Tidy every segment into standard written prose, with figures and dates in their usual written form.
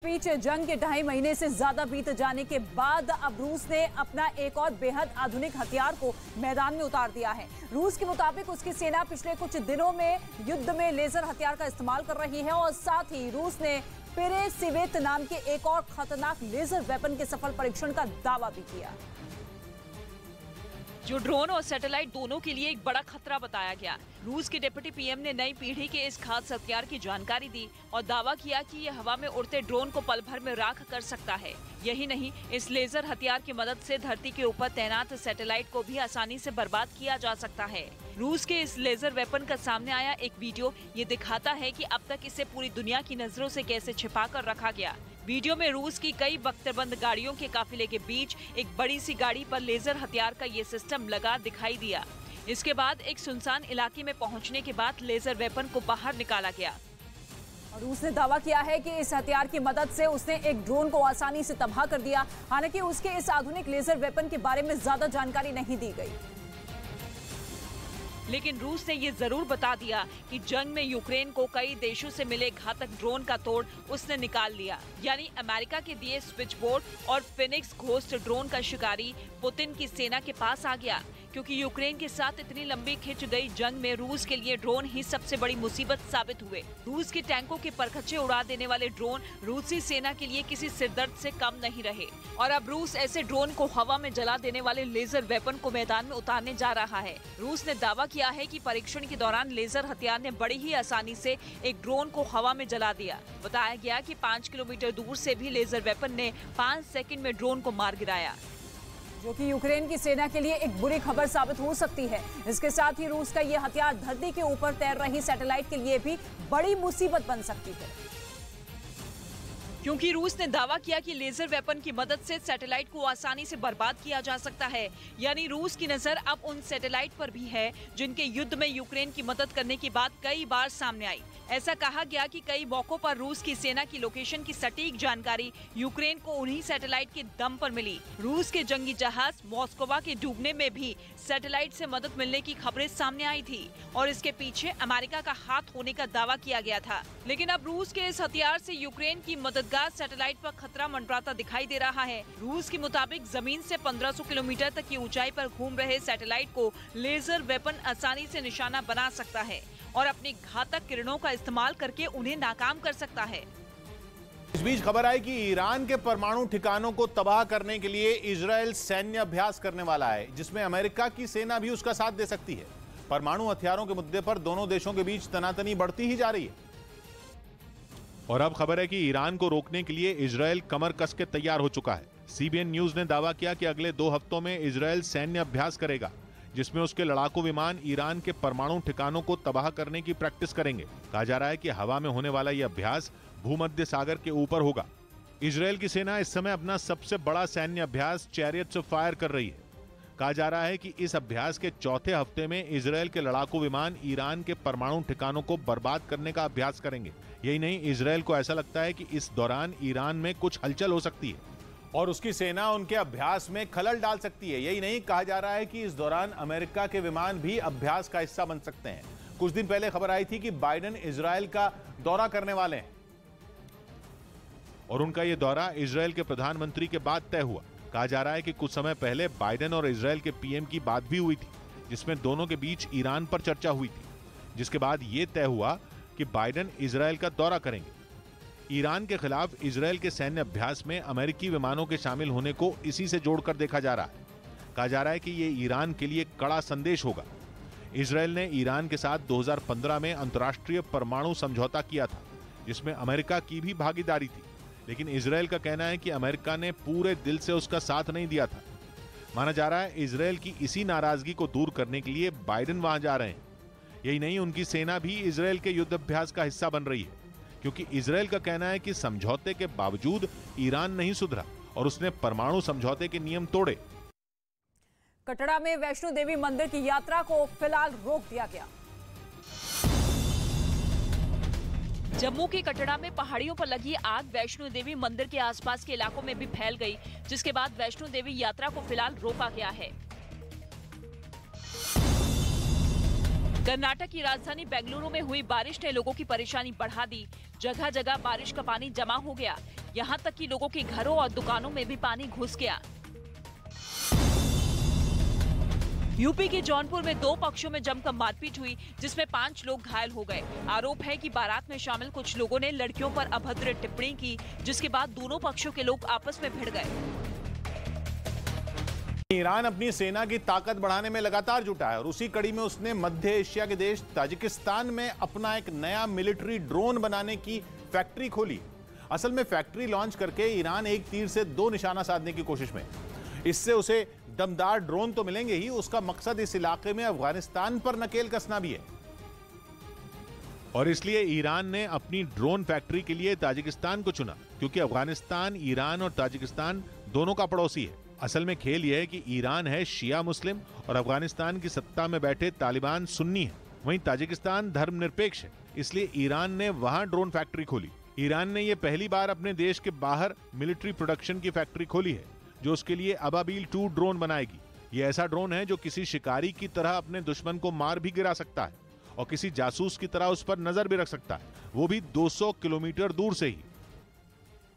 बीच जंग के 2.5 महीने से ज्यादा बीत जाने के बाद अब रूस ने अपना एक और बेहद आधुनिक हथियार को मैदान में उतार दिया है। रूस के मुताबिक उसकी सेना पिछले कुछ दिनों में युद्ध में लेजर हथियार का इस्तेमाल कर रही है और साथ ही रूस ने पेरेसिवेत नाम के एक और खतरनाक लेजर वेपन के सफल परीक्षण का दावा भी किया, जो ड्रोन और सैटेलाइट दोनों के लिए एक बड़ा खतरा बताया गया। रूस के डिप्टी पीएम ने नई पीढ़ी के इस खास हथियार की जानकारी दी और दावा किया कि ये हवा में उड़ते ड्रोन को पल भर में राख कर सकता है। यही नहीं, इस लेजर हथियार की मदद से धरती के ऊपर तैनात सैटेलाइट को भी आसानी से बर्बाद किया जा सकता है। रूस के इस लेजर वेपन का सामने आया एक वीडियो ये दिखाता है कि अब तक इसे पूरी दुनिया की नजरों से कैसे छिपा कर रखा गया। वीडियो में रूस की कई बख्तरबंद गाड़ियों के काफिले के बीच एक बड़ी सी गाड़ी पर लेजर हथियार का ये सिस्टम लगा दिखाई दिया। इसके बाद एक सुनसान इलाके में पहुंचने के बाद लेजर वेपन को बाहर निकाला गया। और रूस ने दावा किया है कि इस हथियार की मदद से उसने एक ड्रोन को आसानी से तबाह कर दिया। हालांकि उसके इस आधुनिक लेजर वेपन के बारे में ज्यादा जानकारी नहीं दी गई, लेकिन रूस ने ये जरूर बता दिया कि जंग में यूक्रेन को कई देशों से मिले घातक ड्रोन का तोड़ उसने निकाल लिया। यानी अमेरिका के दिए स्विच बोर्ड और फिनिक्स घोस्ट ड्रोन का शिकारी पुतिन की सेना के पास आ गया, क्योंकि यूक्रेन के साथ इतनी लंबी खिंच गई जंग में रूस के लिए ड्रोन ही सबसे बड़ी मुसीबत साबित हुए। रूस के टैंकों के परखच्चे उड़ा देने वाले ड्रोन रूसी सेना के लिए किसी सिरदर्द से कम नहीं रहे और अब रूस ऐसे ड्रोन को हवा में जला देने वाले लेजर वेपन को मैदान में उतारने जा रहा है। रूस ने दावा किया है कि परीक्षण के दौरान लेजर हथियार ने बड़ी ही आसानी से एक ड्रोन को हवा में जला दिया। बताया गया कि 5 किलोमीटर दूर से भी लेजर वेपन ने 5 सेकंड में ड्रोन को मार गिराया, जो कि यूक्रेन की सेना के लिए एक बुरी खबर साबित हो सकती है। इसके साथ ही रूस का यह हथियार धरती के ऊपर तैर रही सैटेलाइट के लिए भी बड़ी मुसीबत बन सकती है, क्योंकि रूस ने दावा किया कि लेजर वेपन की मदद से सैटेलाइट को आसानी से बर्बाद किया जा सकता है। यानी रूस की नजर अब उन सैटेलाइट पर भी है जिनके युद्ध में यूक्रेन की मदद करने की बात कई बार सामने आई। ऐसा कहा गया कि कई मौकों पर रूस की सेना की लोकेशन की सटीक जानकारी यूक्रेन को उन्हीं सैटेलाइट के दम पर मिली। रूस के जंगी जहाज मॉस्कोवा के डूबने में भी सैटेलाइट से मदद मिलने की खबरें सामने आई थी और इसके पीछे अमेरिका का हाथ होने का दावा किया गया था। लेकिन अब रूस के इस हथियार से यूक्रेन की मददगार सैटेलाइट पर खतरा मंडराता दिखाई दे रहा है। रूस के मुताबिक जमीन से 1500 किलोमीटर तक की ऊंचाई पर घूम रहे सैटेलाइट को लेजर वेपन आसानी से निशाना बना सकता है और अपनी घातक किरणों का इस्तेमाल करके उन्हें नाकाम कर सकता है। इस बीच खबर आई कि ईरान के परमाणु ठिकानों को तबाह करने के लिए इजरायल सैन्य अभ्यास करने वाला है, जिसमें अमेरिका की सेना भी उसका साथ दे सकती है। परमाणु हथियारों के मुद्दे पर दोनों देशों के बीच तनातनी बढ़ती ही जा रही है और अब खबर है कि ईरान को रोकने के लिए इजरायल कमर कस के तैयार हो चुका है। सीबीएन न्यूज ने दावा किया कि अगले 2 हफ्तों में इजरायल सैन्य अभ्यास करेगा, जिसमें उसके लड़ाकू विमान ईरान के परमाणु ठिकानों को तबाह करने की प्रैक्टिस करेंगे। कहा जा रहा है कि हवा में होने वाला यह अभ्यास भूमध्य सागर के ऊपर होगा। इजरायल की सेना इस समय अपना सबसे बड़ा सैन्य अभ्यास चैरियट्स ऑफ फायर कर रही है। कहा जा रहा है कि इस अभ्यास के चौथे हफ्ते में इजरायल के लड़ाकू विमान ईरान के परमाणु ठिकानों को बर्बाद करने का अभ्यास करेंगे। यही नहीं, इजरायल को ऐसा लगता है कि इस दौरान ईरान में कुछ हलचल हो सकती है और उसकी सेना उनके अभ्यास में खलल डाल सकती है। यही नहीं, कहा जा रहा है कि इस दौरान अमेरिका के विमान भी अभ्यास का हिस्सा बन सकते हैं। कुछ दिन पहले खबर आई थी कि बाइडेन इजरायल का दौरा करने वाले हैं और उनका यह दौरा इजरायल के प्रधानमंत्री के बाद तय हुआ। कहा जा रहा है कि कुछ समय पहले बाइडेन और इजरायल के पीएम की बात भी हुई थी, जिसमें दोनों के बीच ईरान पर चर्चा हुई थी, जिसके बाद यह तय हुआ कि बाइडेन इजरायल का दौरा करेंगे। ईरान के खिलाफ इजरायल के सैन्य अभ्यास में अमेरिकी विमानों के शामिल होने को इसी से जोड़कर देखा जा रहा है। कहा जा रहा है कि यह ईरान के लिए कड़ा संदेश होगा। इजरायल ने ईरान के साथ 2015 में अंतर्राष्ट्रीय परमाणु समझौता किया था, जिसमें अमेरिका की भी भागीदारी थी, लेकिन इजरायल का कहना है कि अमेरिका ने पूरे दिल से उसका साथ नहीं दिया था। माना जा रहा है इजरायल की इसी नाराजगी को दूर करने के लिए बाइडेन वहां जा रहे हैं। यही नहीं, उनकी सेना भी इजरायल के युद्ध अभ्यास का हिस्सा बन रही है, क्योंकि इजरायल का कहना है कि समझौते के बावजूद ईरान नहीं सुधरा और उसने परमाणु समझौते के नियम तोड़े। कटरा में वैष्णो देवी मंदिर की यात्रा को फिलहाल रोक दिया गया। जम्मू के कटरा में पहाड़ियों पर लगी आग वैष्णो देवी मंदिर के आसपास के इलाकों में भी फैल गई, जिसके बाद वैष्णो देवी यात्रा को फिलहाल रोका गया है। कर्नाटक की राजधानी बेंगलुरु में हुई बारिश ने लोगों की परेशानी बढ़ा दी। जगह जगह बारिश का पानी जमा हो गया। यहाँ तक कि लोगों के घरों और दुकानों में भी पानी घुस गया। यूपी के जौनपुर में 2 पक्षों में जमकर मारपीट हुई, जिसमें 5 लोग घायल हो गए। आरोप है कि बारात में शामिल कुछ लोगों ने लड़कियों पर अभद्र टिप्पणी की, जिसके बाद दोनों पक्षों के लोग आपस में भिड़ गए। ईरान अपनी सेना की ताकत बढ़ाने में लगातार जुटा है और उसी कड़ी में उसने मध्य एशिया के देश ताजिकिस्तान में अपना एक नया मिलिट्री ड्रोन बनाने की फैक्ट्री खोली। असल में फैक्ट्री लॉन्च करके ईरान एक तीर से 2 निशाना साधने की कोशिश में। इससे उसे दमदार ड्रोन तो मिलेंगे ही, उसका मकसद इस इलाके में अफगानिस्तान पर नकेल कसना भी है। और इसलिए ईरान ने अपनी ड्रोन फैक्ट्री के लिए ताजिकिस्तान को चुना, क्योंकि अफगानिस्तान ईरान और ताजिकिस्तान दोनों का पड़ोसी है। असल में खेल यह है कि ईरान है शिया मुस्लिम और अफगानिस्तान की सत्ता में बैठे तालिबान सुन्नी है। वहीं ताजिकिस्तान धर्मनिरपेक्ष है, इसलिए ईरान ने वहां ड्रोन फैक्ट्री खोली। ईरान ने यह पहली बार अपने देश के बाहर मिलिट्री प्रोडक्शन की फैक्ट्री खोली है, जो उसके लिए अबाबील 2 ड्रोन बनाएगी। यह ऐसा ड्रोन है जो किसी शिकारी की तरह अपने दुश्मन को मार भी गिरा सकता है और किसी जासूस की तरह उस पर नजर भी रख सकता है, वो भी 200 किलोमीटर दूर से ही।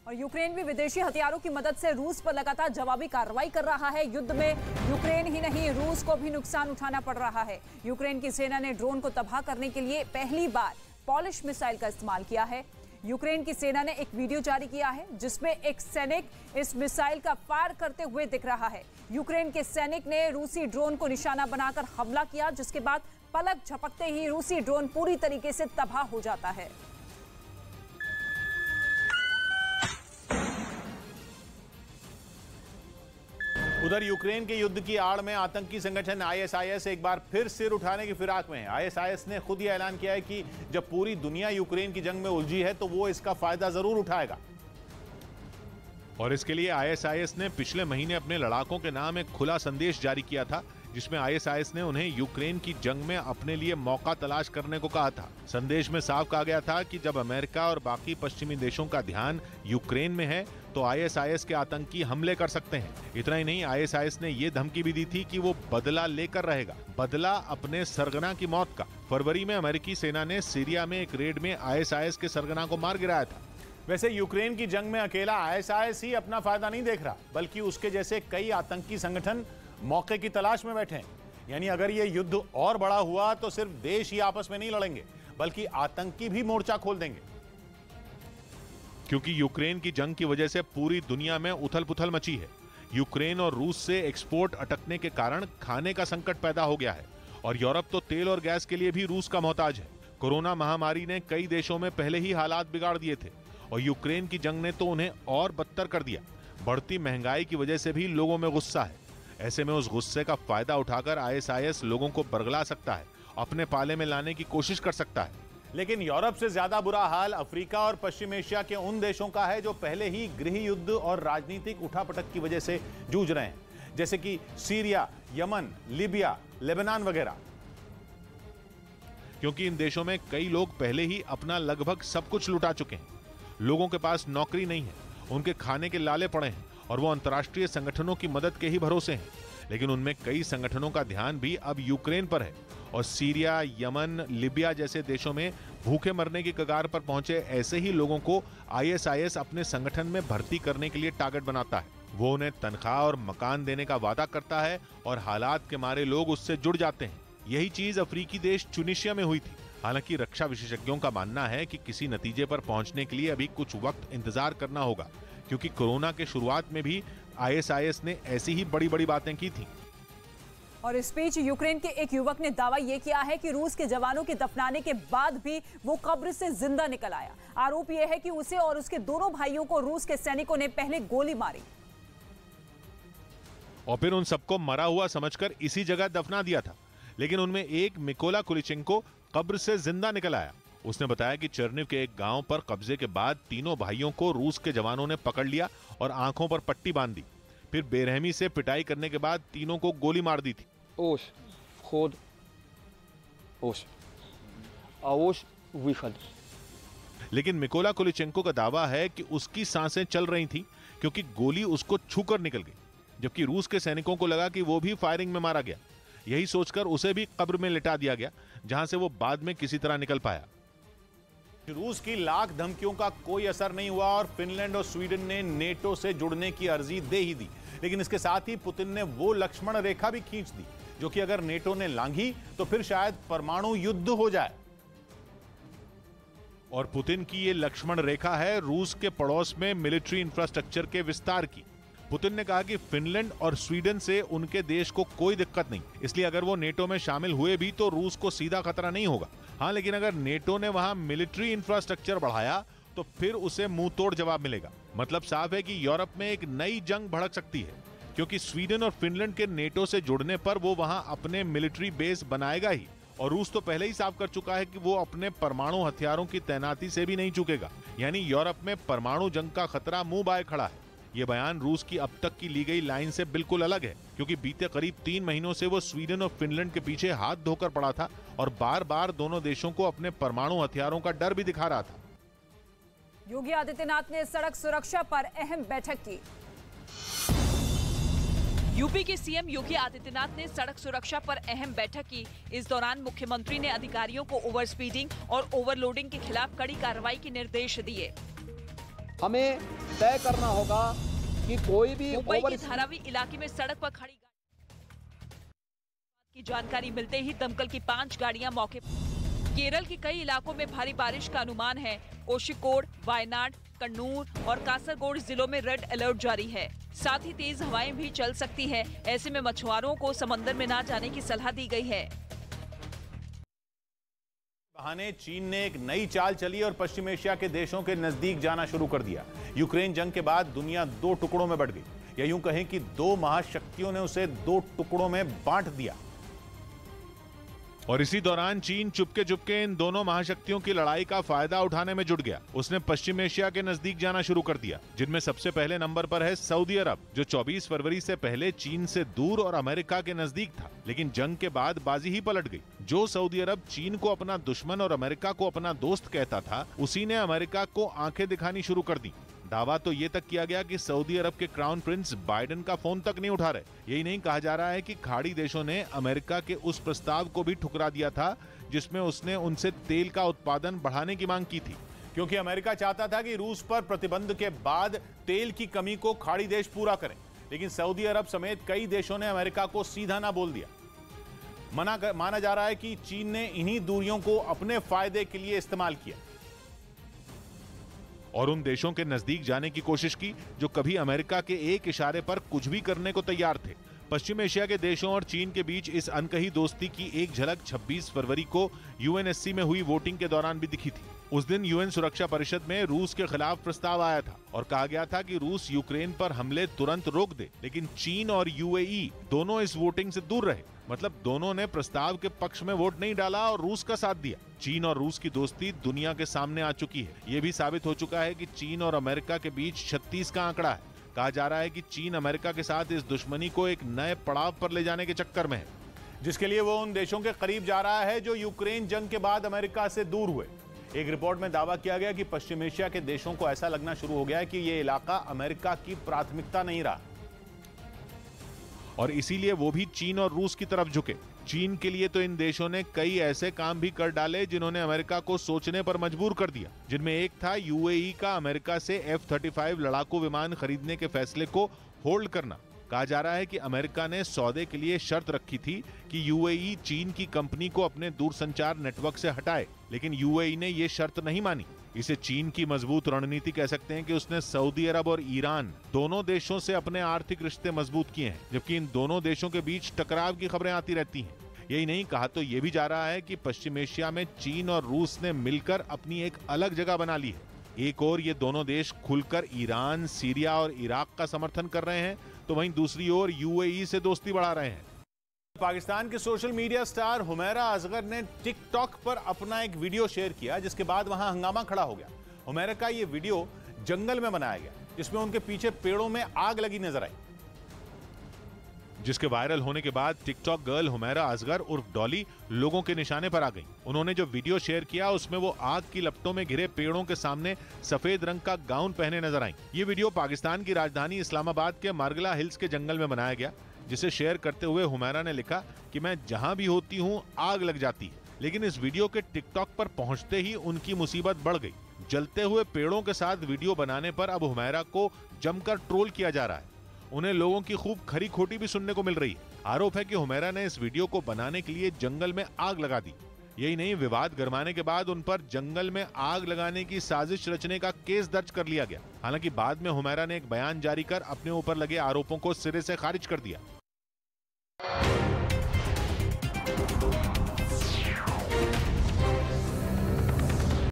और यूक्रेन भी विदेशी हथियारों की मदद से रूस पर लगातार जवाबी कार्रवाई कर रहा है। युद्ध में यूक्रेन ही नहीं, रूस को भी नुकसान उठाना पड़ रहा है। यूक्रेन की सेना ने ड्रोन को तबाह करने के लिए पहली बार पॉलिश मिसाइल का इस्तेमाल किया है। यूक्रेन की सेना ने एक वीडियो जारी किया है, जिसमें एक सैनिक इस मिसाइल का फायर करते हुए दिख रहा है। यूक्रेन के सैनिक ने रूसी ड्रोन को निशाना बनाकर हमला किया, जिसके बाद पलक झपकते ही रूसी ड्रोन पूरी तरीके से तबाह हो जाता है। उधर यूक्रेन के युद्ध की आड़ में आतंकी संगठन आईएसआईएस एक बार फिर सिर उठाने की फिराक में है। आईएसआईएस ने खुद ही ऐलान किया है कि जब पूरी दुनिया यूक्रेन की जंग में उलझी है तो वो इसका फायदा जरूर उठाएगा। और इसके लिए आईएसआईएस ने पिछले महीने अपने लड़ाकों के नाम एक खुला संदेश जारी किया था, जिसमें आईएसआईएस ने उन्हें यूक्रेन की जंग में अपने लिए मौका तलाश करने को कहा था। संदेश में साफ कहा गया था कि जब अमेरिका और बाकी पश्चिमी देशों का ध्यान यूक्रेन में है तो आईएसआईएस के आतंकी हमले कर सकते हैं। इतना ही नहीं, आईएसआईएस ने ये धमकी भी दी थी कि वो बदला लेकर रहेगा, बदला अपने सरगना की मौत का। फरवरी में अमेरिकी सेना ने सीरिया में एक रेड में आईएसआईएस के सरगना को मार गिराया था। वैसे यूक्रेन की जंग में अकेला आईएसआईएस ही अपना फायदा नहीं देख रहा, बल्कि उसके जैसे कई आतंकी संगठन मौके की तलाश में बैठे हैं। यानी अगर ये युद्ध और बड़ा हुआ तो सिर्फ देश ही आपस में नहीं लड़ेंगे, बल्कि आतंकी भी मोर्चा खोल देंगे। क्योंकि यूक्रेन की जंग की वजह से पूरी दुनिया में उथल-पुथल मची है। यूक्रेन और रूस से एक्सपोर्ट अटकने के कारण खाने का संकट पैदा हो गया है और यूरोप तो तेल और गैस के लिए भी रूस का मोहताज है। कोरोना महामारी ने कई देशों में पहले ही हालात बिगाड़ दिए थे और यूक्रेन की जंग ने तो उन्हें और बदतर कर दिया। बढ़ती महंगाई की वजह से भी लोगों में गुस्सा है। ऐसे में उस गुस्से का फायदा उठाकर आईएसआईएस लोगों को बरगला सकता है, अपने पाले में लाने की कोशिश कर सकता है। लेकिन यूरोप से ज्यादा बुरा हाल अफ्रीका और पश्चिम एशिया के उन देशों का है जो पहले ही गृह युद्ध और राजनीतिक उठापटक की वजह से जूझ रहे हैं, जैसे कि सीरिया, यमन, लीबिया, लेबनान वगैरह। क्योंकि इन देशों में कई लोग पहले ही अपना लगभग सब कुछ लुटा चुके हैं। लोगों के पास नौकरी नहीं है, उनके खाने के लाले पड़े हैं और वो अंतर्राष्ट्रीय संगठनों की मदद के ही भरोसे हैं। लेकिन उनमें कई संगठनों का ध्यान भी अब यूक्रेन पर है और सीरिया, यमन, लीबिया जैसे देशों में भूखे मरने की कगार पर पहुंचे ऐसे ही लोगों को आईएसआईएस अपने संगठन में भर्ती करने के लिए टारगेट बनाता है। वो उन्हें तनख्वाह और मकान देने का वादा करता है और हालात के मारे लोग उससे जुड़ जाते हैं। यही चीज अफ्रीकी देश ट्यूनीशिया में हुई थी। हालांकि रक्षा विशेषज्ञों का मानना है कि किसी नतीजे पर पहुंचने के लिए अभी कुछ वक्त इंतजार करना होगा, क्योंकि कोरोना के शुरुआत में भी आईएसआईएस ने ऐसी ही बड़ी बड़ी बातें की थी। और इस बीच यूक्रेन के एक युवक ने दावा यह किया है कि रूस के जवानों के दफनाने के बाद भी वो कब्र से जिंदा निकल आया। आरोप यह है कि उसे और उसके दोनों भाइयों को रूस के सैनिकों ने पहले गोली मारी और फिर उन सबको मरा हुआ समझकर इसी जगह दफना दिया था। लेकिन उनमें एक मिकोला कुलिचेंको कब्र से जिंदा निकल आया। उसने बताया कि चर्निव के एक गांव पर कब्जे के बाद तीनों भाइयों को रूस के जवानों ने पकड़ लिया और आंखों पर पट्टी बांध दी। फिर बेरहमी से पिटाई करने के बाद तीनों को गोली मार दी थी। Ось вход, ось, а ось выход। लेकिन मिकोला कुलिचेंको का दावा है कि उसकी सांसें चल रही थी क्योंकि गोली उसको छूकर निकल गई, जबकि रूस के सैनिकों को लगा कि वो भी फायरिंग में मारा गया। यही सोचकर उसे भी कब्र में लिटा दिया गया, जहां से वो बाद में किसी तरह निकल पाया। रूस की लाख धमकियों का कोई असर नहीं हुआ और फिनलैंड और स्वीडन ने नेटो से जुड़ने की अर्जी दे ही दी, लेकिन इसके साथ ही पुतिन ने वो लक्ष्मण रेखा भी खींच दी जो कि अगर नेटो ने लांघी तो फिर शायद परमाणु युद्ध हो जाए। और पुतिन की ये लक्ष्मण रेखा है रूस के पड़ोस में मिलिट्री इंफ्रास्ट्रक्चर के विस्तार की। पुतिन ने कहा कि फिनलैंड और स्वीडन से उनके देश को कोई दिक्कत नहीं, इसलिए अगर वो नेटो में शामिल हुए भी तो रूस को सीधा खतरा नहीं होगा। हाँ, लेकिन अगर नेटो ने वहां मिलिट्री इंफ्रास्ट्रक्चर बढ़ाया तो फिर उसे मुंह तोड़ जवाब मिलेगा। मतलब साफ है कि यूरोप में एक नई जंग भड़क सकती है, क्योंकि स्वीडन और फिनलैंड के नेटो से जुड़ने पर वो वहां अपने मिलिट्री बेस बनाएगा ही, और रूस तो पहले ही साफ कर चुका है कि वो अपने परमाणु हथियारों की तैनाती से भी नहीं चूकेगा। यानी यूरोप में परमाणु जंग का खतरा मुंह बाए खड़ा है। ये बयान रूस की अब तक की ली गई लाइन से बिल्कुल अलग है, क्योंकि बीते करीब 3 महीनों से वो स्वीडन और फिनलैंड के पीछे हाथ धोकर पड़ा था और बार बार दोनों देशों को अपने परमाणु हथियारों का डर भी दिखा रहा था। योगी आदित्यनाथ ने सड़क सुरक्षा पर अहम बैठक की। यूपी के सीएम योगी आदित्यनाथ ने सड़क सुरक्षा पर अहम बैठक की। इस दौरान मुख्यमंत्री ने अधिकारियों को ओवर स्पीडिंग और ओवरलोडिंग के खिलाफ कड़ी कार्रवाई के निर्देश दिए। हमें तय करना होगा कि कोई भी मुंबई के धारावी इलाके में सड़क पर खड़ी की जानकारी मिलते ही दमकल की 5 गाड़ियां मौके पर। केरल के कई इलाकों में भारी बारिश का अनुमान है। कोषिकोड, वायनाड, कन्नूर और कासरगोड जिलों में रेड अलर्ट जारी है। साथ ही तेज हवाएं भी चल सकती है। ऐसे में मछुआरों को समंदर में न जाने की सलाह दी गई है। बहाने चीन ने एक नई चाल चली और पश्चिम एशिया के देशों के नजदीक जाना शुरू कर दिया। यूक्रेन जंग के बाद दुनिया 2 टुकड़ों में बढ़ गई, या यूं कहें कि 2 महाशक्तियों ने उसे 2 टुकड़ों में बांट दिया। और इसी दौरान चीन चुपके चुपके इन दोनों महाशक्तियों की लड़ाई का फायदा उठाने में जुट गया। उसने पश्चिम एशिया के नजदीक जाना शुरू कर दिया, जिनमें सबसे पहले नंबर पर है सऊदी अरब, जो 24 फरवरी से पहले चीन से दूर और अमेरिका के नजदीक था, लेकिन जंग के बाद बाजी ही पलट गई। जो सऊदी अरब चीन को अपना दुश्मन और अमेरिका को अपना दोस्त कहता था, उसी ने अमेरिका को आंखें दिखानी शुरू कर दी। दावा तो ये तक किया गया कि सऊदी अरब के क्राउन प्रिंस बाइडेन का फोन तक नहीं उठा रहे। यही नहीं, कहा जा रहा है कि खाड़ी देशों ने अमेरिका के उस प्रस्ताव को भी ठुकरा दिया था जिसमें उसने उनसे तेल का उत्पादन बढ़ाने की मांग की थी, क्योंकि अमेरिका चाहता था कि रूस पर प्रतिबंध के बाद तेल की कमी को खाड़ी देश पूरा करें। लेकिन सऊदी अरब समेत कई देशों ने अमेरिका को सीधा ना बोल दिया। माना जा रहा है कि चीन ने इन्हीं दूरियों को अपने फायदे के लिए इस्तेमाल किया और उन देशों के नजदीक जाने की कोशिश की जो कभी अमेरिका के एक इशारे पर कुछ भी करने को तैयार थे। पश्चिम एशिया के देशों और चीन के बीच इस अनकही दोस्ती की एक झलक 26 फरवरी को यूएनएससी में हुई वोटिंग के दौरान भी दिखी थी। उस दिन यूएन सुरक्षा परिषद में रूस के खिलाफ प्रस्ताव आया था और कहा गया था कि रूस यूक्रेन पर हमले तुरंत रोक दे, लेकिन चीन और यूएई दोनों इस वोटिंग से दूर रहे। मतलब दोनों ने प्रस्ताव के पक्ष में वोट नहीं डाला और रूस का साथ दिया। चीन और रूस की दोस्ती दुनिया के सामने आ चुकी है। ये भी साबित हो चुका है कि चीन और अमेरिका के बीच 36 का आंकड़ा है। कहा जा रहा है कि चीन अमेरिका के साथ इस दुश्मनी को एक नए पड़ाव पर ले जाने के चक्कर में है, जिसके लिए वो उन देशों के करीब जा रहा है जो यूक्रेन जंग के बाद अमेरिका से दूर हुए। एक रिपोर्ट में दावा किया गया कि पश्चिम एशिया के देशों को ऐसा लगना शुरू हो गया है कि ये इलाका अमेरिका की प्राथमिकता नहीं रहा और इसीलिए वो भी चीन और रूस की तरफ झुके। चीन के लिए तो इन देशों ने कई ऐसे काम भी कर डाले जिन्होंने अमेरिका को सोचने पर मजबूर कर दिया, जिनमें एक था यूएई का अमेरिका से F-35 लड़ाकू विमान खरीदने के फैसले को होल्ड करना। कहा जा रहा है कि अमेरिका ने सौदे के लिए शर्त रखी थी कि यूएई चीन की कंपनी को अपने दूरसंचार नेटवर्क से हटाए, लेकिन यूएई ने यह शर्त नहीं मानी। इसे चीन की मजबूत रणनीति कह सकते हैं कि उसने सऊदी अरब और ईरान दोनों देशों से अपने आर्थिक रिश्ते मजबूत किए हैं, जबकि इन दोनों देशों के बीच टकराव की खबरें आती रहती हैं। यही नहीं, कहा तो यह भी जा रहा है कि पश्चिम एशिया में चीन और रूस ने मिलकर अपनी एक अलग जगह बना ली है। एक और ये दोनों देश खुलकर ईरान, सीरिया और इराक का समर्थन कर रहे हैं, तो वहीं दूसरी ओर यूएई से दोस्ती बढ़ा रहे हैं। पाकिस्तान के social media star Humaira Asghar ने टिकटॉक पर अपना एक वीडियो शेयर किया, जिसके बाद वहां हंगामा खड़ा हो गया। हुमैरा का ये वीडियो जंगल में बनाया गया, जिसमें उनके पीछे पेड़ों में आग लगी नजर आई, जिसके वायरल होने के बाद टिकटॉक गर्ल हुमैरा असगर उर्फ डॉली लोगों के निशाने पर आ गई। उन्होंने जो वीडियो शेयर किया उसमें वो आग की लपटों में घिरे पेड़ों के सामने सफेद रंग का गाउन पहने नजर आई। ये वीडियो पाकिस्तान की राजधानी इस्लामाबाद के मारगला हिल्स के जंगल में बनाया गया, जिसे शेयर करते हुए हुमैरा ने लिखा कि मैं जहां भी होती हूं आग लग जाती है। लेकिन इस वीडियो के टिकटॉक पर पहुंचते ही उनकी मुसीबत बढ़ गई। जलते हुए पेड़ों के साथ वीडियो बनाने पर अब हुमैरा को जमकर ट्रोल किया जा रहा है। उन्हें लोगों की खूब खरी खोटी भी सुनने को मिल रही है। आरोप है कि हुमैरा ने इस वीडियो को बनाने के लिए जंगल में आग लगा दी। यही नहीं, विवाद गरमाने के बाद उन पर जंगल में आग लगाने की साजिश रचने का केस दर्ज कर लिया गया। हालांकि बाद में हुमैरा ने एक बयान जारी कर अपने ऊपर लगे आरोपों को सिरे से खारिज कर दिया।